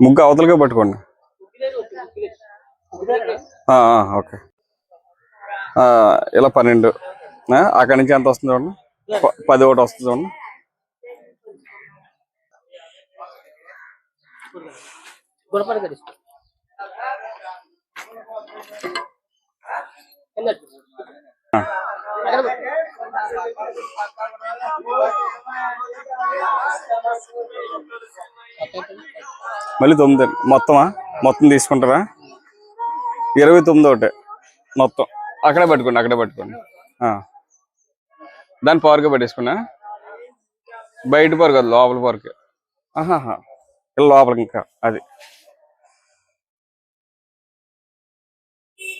ముగ్గు అవతలకే పట్టుకోండి. ఓకే. ఇలా 12 అక్కడి నుంచి ఎంత వస్తుంది చూడండి. 10 ఒకటి వస్తుంది చూడండి. మళ్ళీ 9 మొత్తం తీసుకుంటారా? 29 ఒకటే మొత్తం. అక్కడే పట్టుకోండి. దాని పవర్గా పెట్టేసుకున్నా. బయట పవర్ కాదు, లోపల పవర్కి. ఇలా లోపలికి ఇంకా అది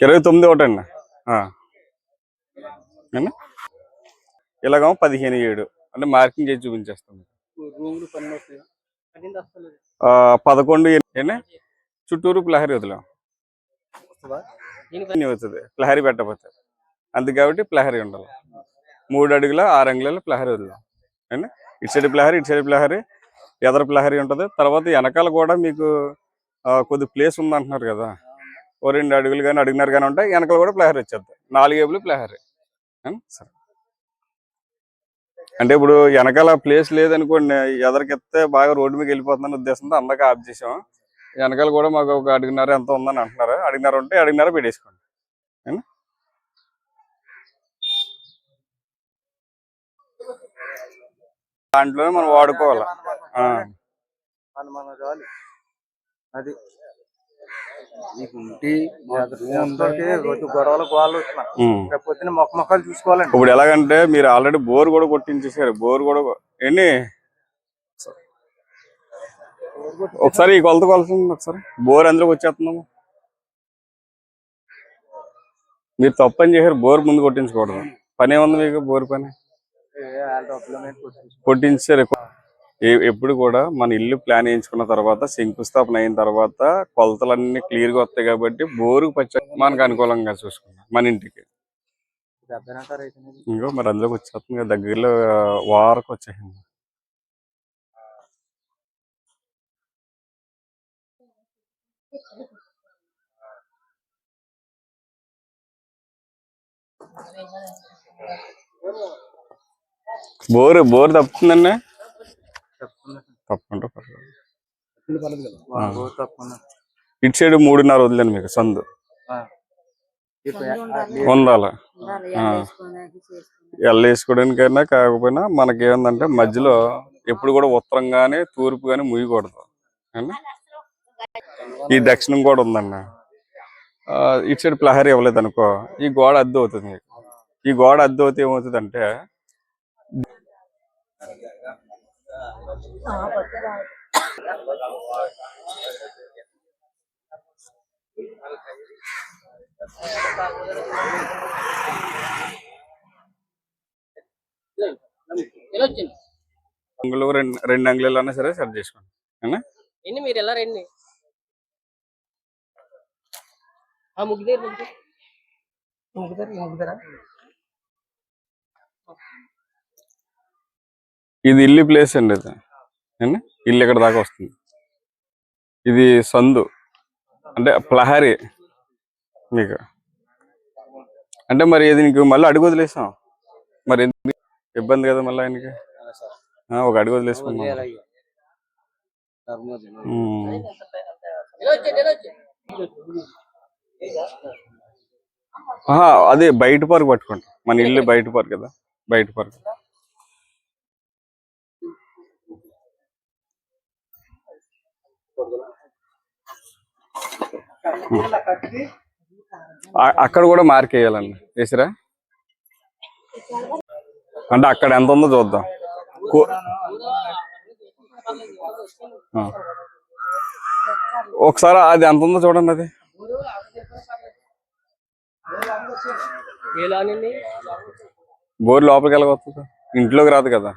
29 ఒకటండి. ఇలాగ 15/7 అంటే మార్కింగ్ చేసి చూపించేస్తాం. 11 చుట్టూరు ప్లహరీ వదిలాం అవుతుంది. ప్లహరీ పెట్టకపోతే అంతే కాబట్టి ప్లహరీ ఉండాలి. 3 అడుగుల 6 అంగుళాల ప్లహరీ వదిలాం అండి. ఇటు సైడ్ ప్లహరీ ఎదర ప్లహరీ ఉంటుంది. తర్వాత వెనకాల కూడా మీకు కొద్ది ప్లేస్ ఉందంటున్నారు కదా, 2 అడుగులు కానీ 1.5 కానీ ఉంటాయి. వెనకాల కూడా ప్లహరీ వచ్చేద్ది. 4 ఏబులు ప్లహరీ. సరే, అంటే ఇప్పుడు వెనకాల ప్లేస్ లేదనుకోండి, ఎదరికెత్తే బాగా రోడ్డు మీద వెళ్ళిపోతుందని ఉద్దేశంతో అందక ఆఫ్ చేసాం. వెనకాల కూడా మాకు ఒక 1.5 ఎంత ఉందని అంటున్నారు. 1.5 ఉంటే 1.5 పెట్టేసుకోండి. దాంట్లోనే మనం వాడుకోవాలి. అది గొడవలకు వాళ్ళు పొద్దున మొక్కలు చూసుకోవాలండి. ఇప్పుడు ఎలాగంటే మీరు ఆల్రెడీ బోర్ కూడా కొట్టించేసారు. బోర్ కూడా ఎన్ని ఒకసారి ఈ కొలత ఒకసారి బోర్ అందులోకి వచ్చేస్తున్నాము. మీరు తప్పని చేశారు. బోర్ ముందు కొట్టించకూడదు. పని ఏముంది మీకు? బోర్ పని కొట్టించారు. ఎప్పుడు కూడా మన ఇల్లు ప్లాన్ వేయించుకున్న తర్వాత, శంకుస్థాపన అయిన తర్వాత కొలతలన్నీ క్లియర్గా వస్తాయి కాబట్టి బోరు మనకు అనుకూలంగా చూసుకున్నాం మన ఇంటికి. ఇంకో మరి అందులోకి వచ్చేస్తుంది కదా, దగ్గరలో వారకు వచ్చేసింది. బోరు తప్పుతుందండి. తప్పకుండా ఇటు సైడ్ 3.5 వదిలేండి. మీకు సందు ఉండాలి. వేసుకోవడానికైనా కాకపోయినా మనకేందంటే మధ్యలో ఎప్పుడు కూడా ఉత్తరం కానీ తూర్పు కానీ ముయ్యకూడదు అండి. ఈ దక్షిణం కూడా ఉందండి. ఇటు సైడ్ ప్లహరీ ఇవ్వలేదు అనుకో, ఈ గోడ అద్దె అవుతుంది. మీకు ఈ గోడ అద్దె అవుతే ఏమవుతుంది అంటే అంగుళం 2 అంగుళాలు అన్నా సరే సెట్ చేసుకోండి. మీరు ఎలా రండి ఇది ఇల్లు ప్లేస్ అండి. ఇది ఇల్లు ఇక్కడ దాకా వస్తుంది. ఇది సందు అంటే ప్లహరీ మీకు. అంటే మరి ఇది నీకు మళ్ళీ అడుగు వదిలేసాం. మరి ఎందుకు ఇబ్బంది కదా మళ్ళీ ఆయనకి. ఒక అడుగు వదిలేసుకున్నాం. అదే బయట పార్క్ పట్టుకోండి. మన ఇల్లు బయట పార్క్ కదా, బయట పార్క్. అక్కడ కూడా మార్క్ వేయాలండి. వేసిరా అంటే అక్కడ ఎంత ఉందో చూద్దాం. ఒకసారి అది ఎంత ఉందో చూడండి. అది బోర్ లోపలికి వెళ్ళగొస్తుంది, ఇంట్లోకి రాదు కదా.